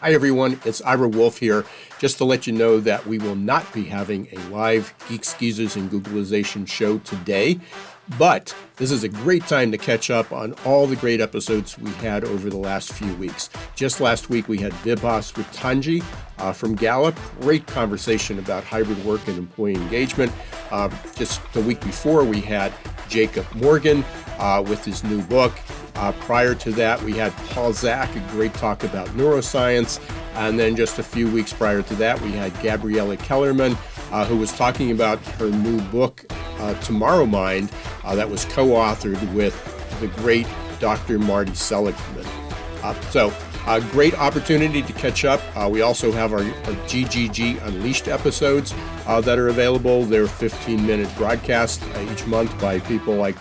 Hi, everyone. It's Ira Wolf here. Just to let you know that we will not be having a live Geeks, Geezers, and Googlization show today, but this is a great time to catch up on all the great episodes we had over the last few weeks. Just last week, we had Vibhas with Tanji from Gallup. Great conversation about hybrid work and employee engagement. Just the week before, we had Jacob Morgan with his new book. Prior to that, we had Paul Zak, a great talk about neuroscience. And then just a few weeks prior to that, we had Gabriella Kellerman, who was talking about her new book, Tomorrow Mind, that was co-authored with the great Dr. Marty Seligman. So a great opportunity to catch up. We also have our GGG Unleashed episodes that are available. They're 15-minute broadcasts each month by people like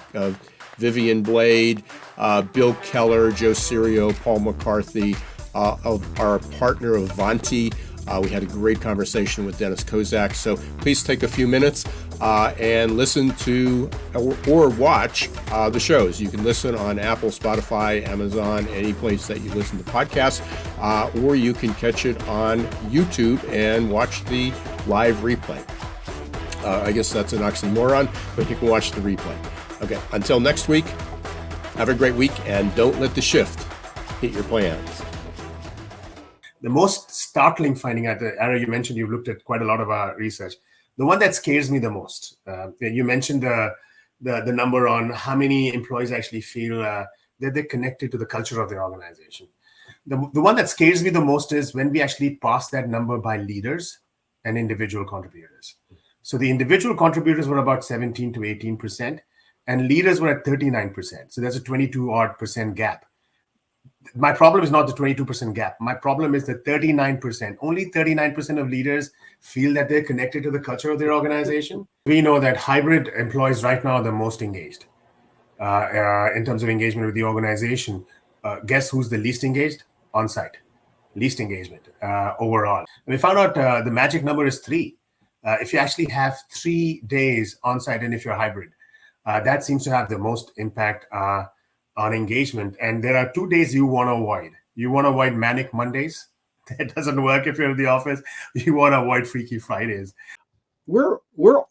Vivian Blade, Bill Keller, Joe Sirio, Paul McCarthy, of our partner Avanti. We had a great conversation with Dennis Kozak. So please take a few minutes and listen to or watch the shows. You can listen on Apple, Spotify, Amazon, any place that you listen to podcasts, or you can catch it on YouTube and watch the live replay. I guess that's an oxymoron, but you can watch the replay. Okay, until next week, have a great week, and don't let the shift hit your plans. The most startling finding, Ara, you mentioned you've looked at quite a lot of our research. The one that scares me the most, you mentioned the number on how many employees actually feel that they're connected to the culture of their organization. The one that scares me the most is when we actually pass that number by leaders and individual contributors. So the individual contributors were about 17 to 18%. And leaders were at 39%. So there's a 22% gap. My problem is not the 22% gap. My problem is the 39%. Only 39% of leaders feel that they're connected to the culture of their organization. We know that hybrid employees right now are the most engaged in terms of engagement with the organization. Guess who's the least engaged? On-site. Least engagement overall. And we found out the magic number is 3. If you actually have 3 days on-site and if you're hybrid, that seems to have the most impact on engagement. And there are 2 days you want to avoid. You want to avoid manic Mondays. That doesn't work if you're in the office. You want to avoid Freaky Fridays. We're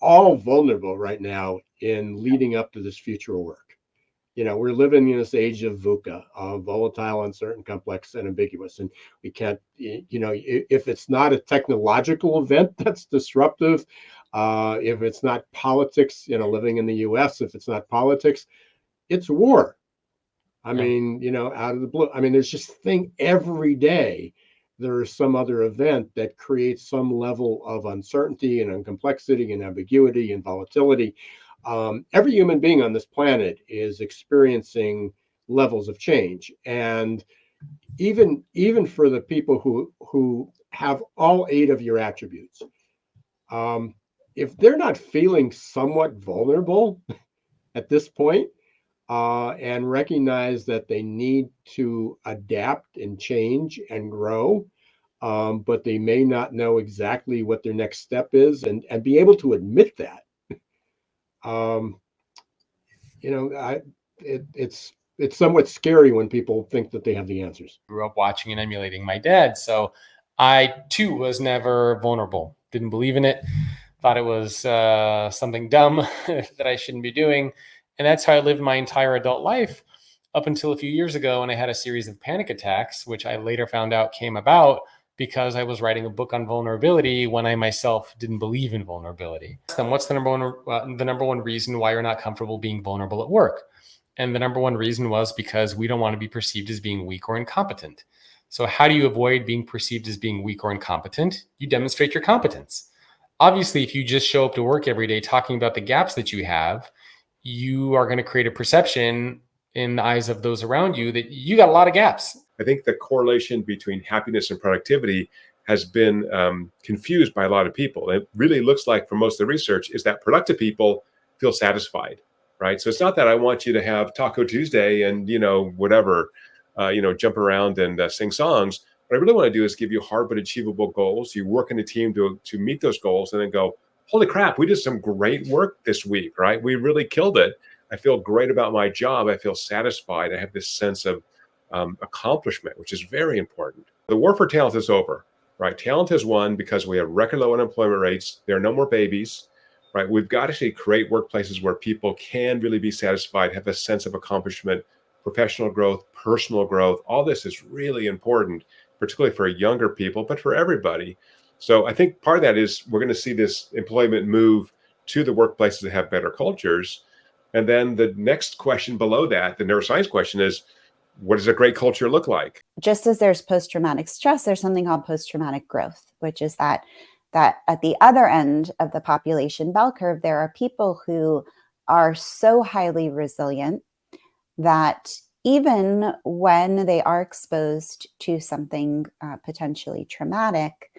all vulnerable right now in leading up to this future of work. You know, we're living in this age of VUCA, volatile, uncertain, complex, and ambiguous. And we can't, you know, if it's not a technological event that's disruptive, if it's not politics, you know, living in the US, if it's not politics, it's war. I mean, you know, out of the blue. I mean, there's just thing every day. There is some other event that creates some level of uncertainty and complexity and ambiguity and volatility. Every human being on this planet is experiencing levels of change. And even for the people who have all 8 of your attributes, if they're not feeling somewhat vulnerable at this point, and recognize that they need to adapt and change and grow, but they may not know exactly what their next step is, and be able to admit that, you know, it's somewhat scary when people think that they have the answers. Grew up watching and emulating my dad, so I too was never vulnerable. Didn't believe in it. Thought it was something dumb that I shouldn't be doing. And that's how I lived my entire adult life up until a few years ago when I had a series of panic attacks, which I later found out came about because I was writing a book on vulnerability when I myself didn't believe in vulnerability. Then what's the number one reason why you're not comfortable being vulnerable at work? And the number one reason was because we don't want to be perceived as being weak or incompetent. So how do you avoid being perceived as being weak or incompetent? You demonstrate your competence. Obviously, if you just show up to work every day talking about the gaps that you have, you are going to create a perception in the eyes of those around you that you got a lot of gaps. I think the correlation between happiness and productivity has been confused by a lot of people. It really looks like, for most of the research, is that productive people feel satisfied, right? So it's not that I want you to have Taco Tuesday and, you know, whatever, jump around and sing songs. What I really want to do is give you hard but achievable goals. You work in a team to meet those goals and then go, holy crap, we did some great work this week, right? We really killed it. I feel great about my job. I feel satisfied. I have this sense of accomplishment, which is very important. The war for talent is over, right? Talent has won because we have record low unemployment rates. There are no more babies, right? We've got to actually create workplaces where people can really be satisfied, have a sense of accomplishment, professional growth, personal growth. All this is really important, particularly for younger people, but for everybody. So I think part of that is we're going to see this employment move to the workplaces that have better cultures. And then the next question below that, the neuroscience question, is what does a great culture look like? Just as there's post-traumatic stress, there's something called post-traumatic growth, which is that at the other end of the population bell curve, there are people who are so highly resilient that even when they are exposed to something potentially traumatic,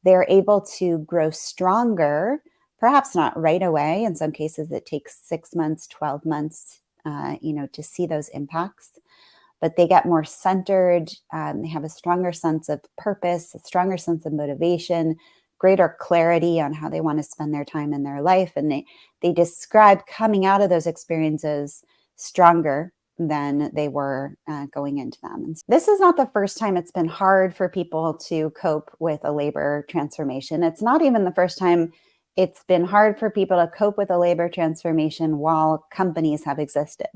they're able to grow stronger, perhaps not right away. In some cases, it takes 6 months, 12 months, to see those impacts. But they get more centered. They have a stronger sense of purpose, a stronger sense of motivation, greater clarity on how they want to spend their time in their life. And they describe coming out of those experiences stronger than they were going into them. And this is not the first time it's been hard for people to cope with a labor transformation. It's not even the first time it's been hard for people to cope with a labor transformation while companies have existed.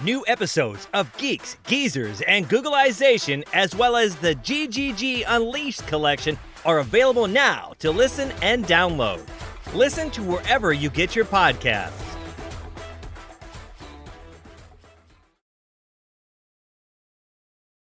New episodes of Geeks, Geezers, and Googleization, as well as the GGG Unleashed collection, are available now to listen and download. Listen to wherever you get your podcasts.